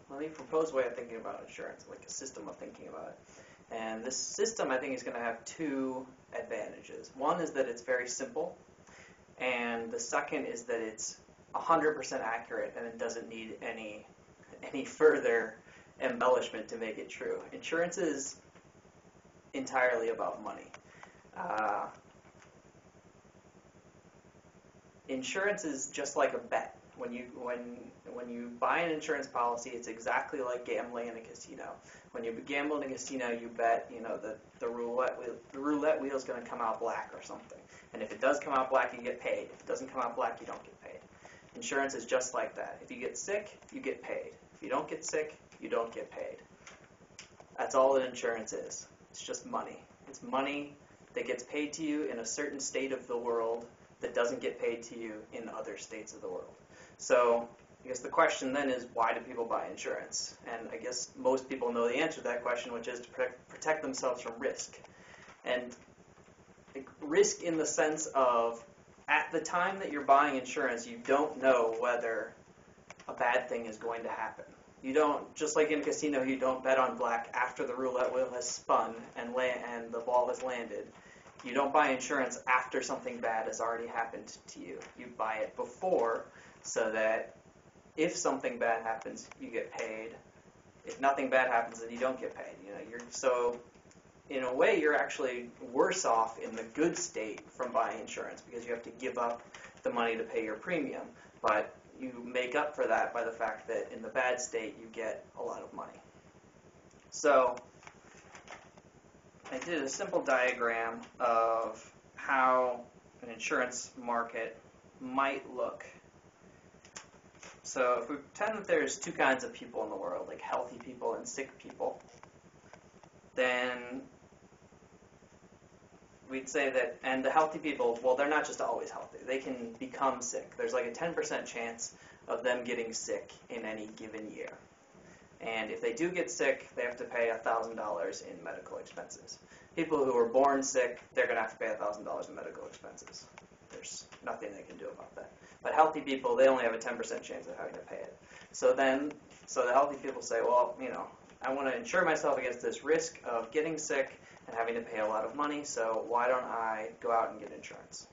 let me propose a way of thinking about insurance, like a system of thinking about it. And this system, I think, is going to have two advantages. One is that it's very simple, and the second is that it's 100% accurate and it doesn't need any further embellishment to make it true. Insurance is entirely about money. Insurance is just like a bet. When you buy an insurance policy, it's exactly like gambling in a casino. When you gamble in a casino, you bet, the roulette wheel is going to come out black or something. And if it does come out black, you get paid. If it doesn't come out black, you don't get paid. Insurance is just like that. If you get sick, you get paid. If you don't get sick, you don't get paid. That's all that insurance is. It's just money. It's money that gets paid to you in a certain state of the world that doesn't get paid to you in other states of the world. So I guess the question then is, why do people buy insurance? And I guess most people know the answer to that question, which is to protect themselves from risk. And risk in the sense of, at the time that you're buying insurance, you don't know whether a bad thing is going to happen. You don't, just like in a casino, you don't bet on black after the roulette wheel has spun and the ball has landed. You don't buy insurance after something bad has already happened to you. You buy it before, so that if something bad happens, you get paid. If nothing bad happens, then you don't get paid. So in a way, you're actually worse off in the good state from buying insurance because you have to give up the money to pay your premium. But you make up for that by the fact that in the bad state, you get a lot of money. So I did a simple diagram of how an insurance market might look. So if we pretend that there's two kinds of people in the world, like healthy people and sick people, then we'd say that, and the healthy people, well, they're not just always healthy. They can become sick. There's like a 10% chance of them getting sick in any given year. And if they do get sick, they have to pay $1,000 in medical expenses. People who are born sick, they're going to have to pay $1,000 in medical expenses. There's nothing they can do about that. But healthy people, they only have a 10% chance of having to pay it. So the healthy people say, well, I want to insure myself against this risk of getting sick and having to pay a lot of money, so why don't I go out and get insurance?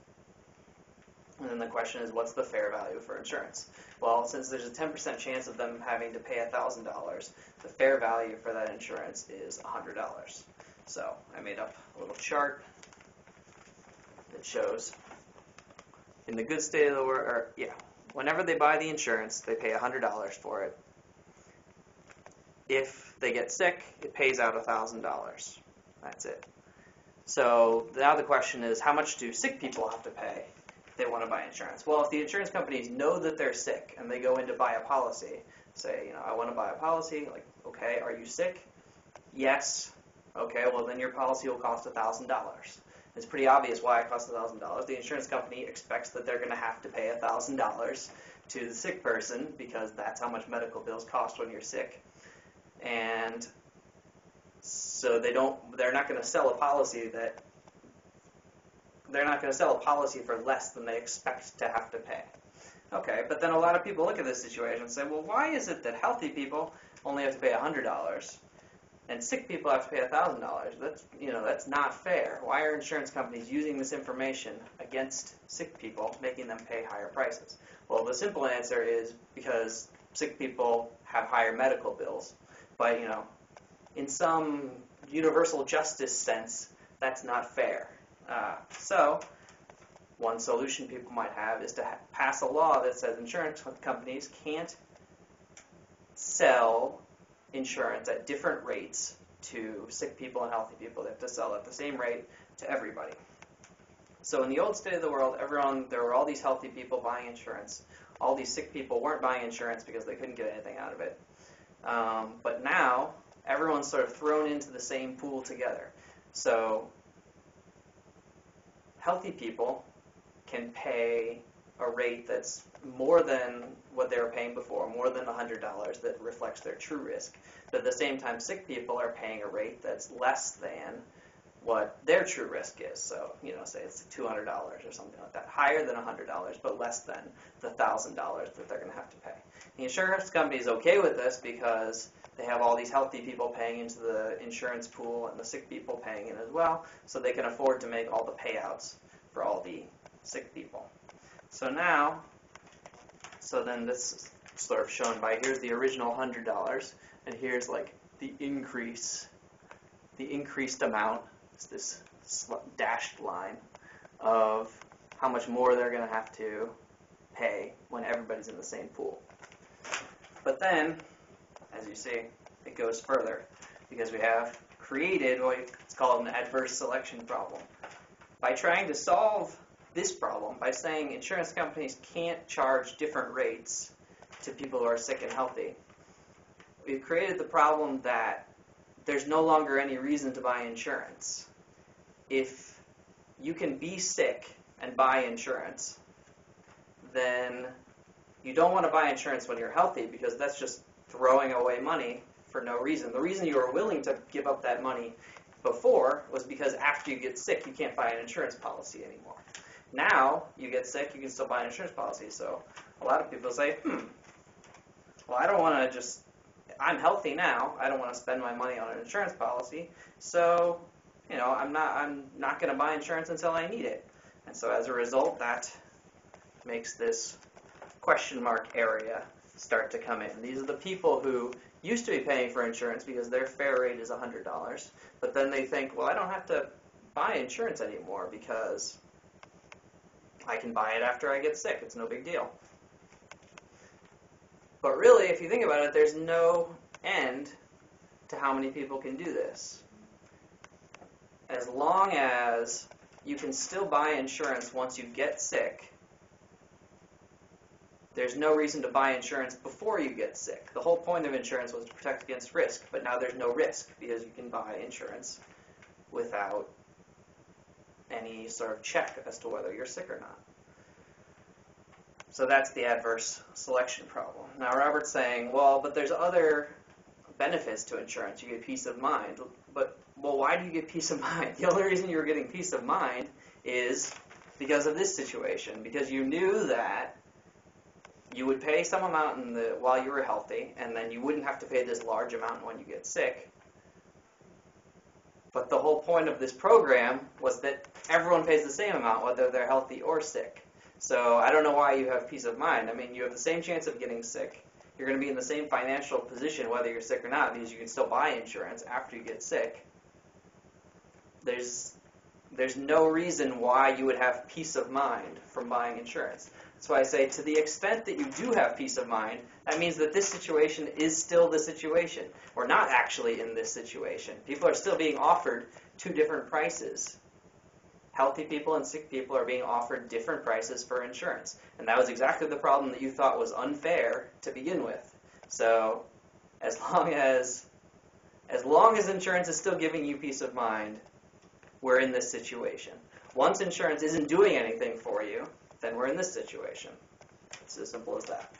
And then the question is, what's the fair value for insurance? Well, since there's a 10% chance of them having to pay $1,000, the fair value for that insurance is $100. So I made up a little chart that shows in the good state of the world, whenever they buy the insurance, they pay $100 for it. If they get sick, it pays out $1,000. That's it. So now the question is, how much do sick people have to pay if they want to buy insurance? Well, if the insurance companies know that they're sick and they go in to buy a policy, say, I want to buy a policy, like, okay, are you sick? Yes. Okay, well then your policy will cost $1,000. It's pretty obvious why it costs $1,000. The insurance company expects that they're going to have to pay $1,000 to the sick person because that's how much medical bills cost when you're sick. And so they're not going to sell a policy for less than they expect to have to pay. Okay, but then a lot of people look at this situation and say, well, why is it that healthy people only have to pay $100 and sick people have to pay $1,000? That's not fair. Why are insurance companies using this information against sick people, making them pay higher prices? Well, the simple answer is because sick people have higher medical bills. But, in some universal justice sense, that's not fair. So one solution people might have is to pass a law that says insurance companies can't sell insurance at different rates to sick people and healthy people. They have to sell at the same rate to everybody. So in the old state of the world, there were all these healthy people buying insurance. All these sick people weren't buying insurance because they couldn't get anything out of it. But now, everyone's sort of thrown into the same pool together. So healthy people can pay a rate that's more than what they were paying before, more than $100 that reflects their true risk. But at the same time, sick people are paying a rate that's less than what their true risk is. So, say it's $200 or something like that. Higher than $100, but less than the $1,000 that they're going to have to pay. The insurance company is okay with this because they have all these healthy people paying into the insurance pool and the sick people paying in as well, so they can afford to make all the payouts for all the sick people. So now, then this is sort of shown by, here's the original $100, and here's like the increased amount, it's this dashed line of how much more they're going to have to pay when everybody's in the same pool. But then, as you see, it goes further, because we have created what's called an adverse selection problem. By trying to solve this problem, by saying insurance companies can't charge different rates to people who are sick and healthy, we've created the problem that there's no longer any reason to buy insurance. If you can be sick and buy insurance, then you don't want to buy insurance when you're healthy, because that's just throwing away money for no reason. The reason you were willing to give up that money before was because after you get sick, you can't buy an insurance policy anymore. Now, you get sick, you can still buy an insurance policy. So a lot of people say, well, I don't want to I'm healthy now, I don't want to spend my money on an insurance policy, so, I'm not going to buy insurance until I need it. And so as a result, that makes this question mark area start to come in. These are the people who used to be paying for insurance because their fair rate is $100, but then they think, well, I don't have to buy insurance anymore because I can buy it after I get sick. It's no big deal. But really, if you think about it, there's no end to how many people can do this. As long as you can still buy insurance once you get sick, there's no reason to buy insurance before you get sick. The whole point of insurance was to protect against risk, but now there's no risk because you can buy insurance without any sort of check as to whether you're sick or not. So that's the adverse selection problem. Now Robert's saying, well, but there's other benefits to insurance. You get peace of mind. But, well, why do you get peace of mind? The only reason you were getting peace of mind is because of this situation, because you knew that you would pay some amount while you were healthy, and then you wouldn't have to pay this large amount when you get sick. But the whole point of this program was that everyone pays the same amount, whether they're healthy or sick. So I don't know why you have peace of mind. I mean, you have the same chance of getting sick. You're going to be in the same financial position whether you're sick or not, because you can still buy insurance after you get sick. There's no reason why you would have peace of mind from buying insurance. That's why I say, to the extent that you do have peace of mind, that means that this situation is still the situation. We're not actually in this situation. People are still being offered two different prices. Healthy people and sick people are being offered different prices for insurance. And that was exactly the problem that you thought was unfair to begin with. So as long as insurance is still giving you peace of mind, we're in this situation. Once insurance isn't doing anything for you, then we're in this situation. It's as simple as that.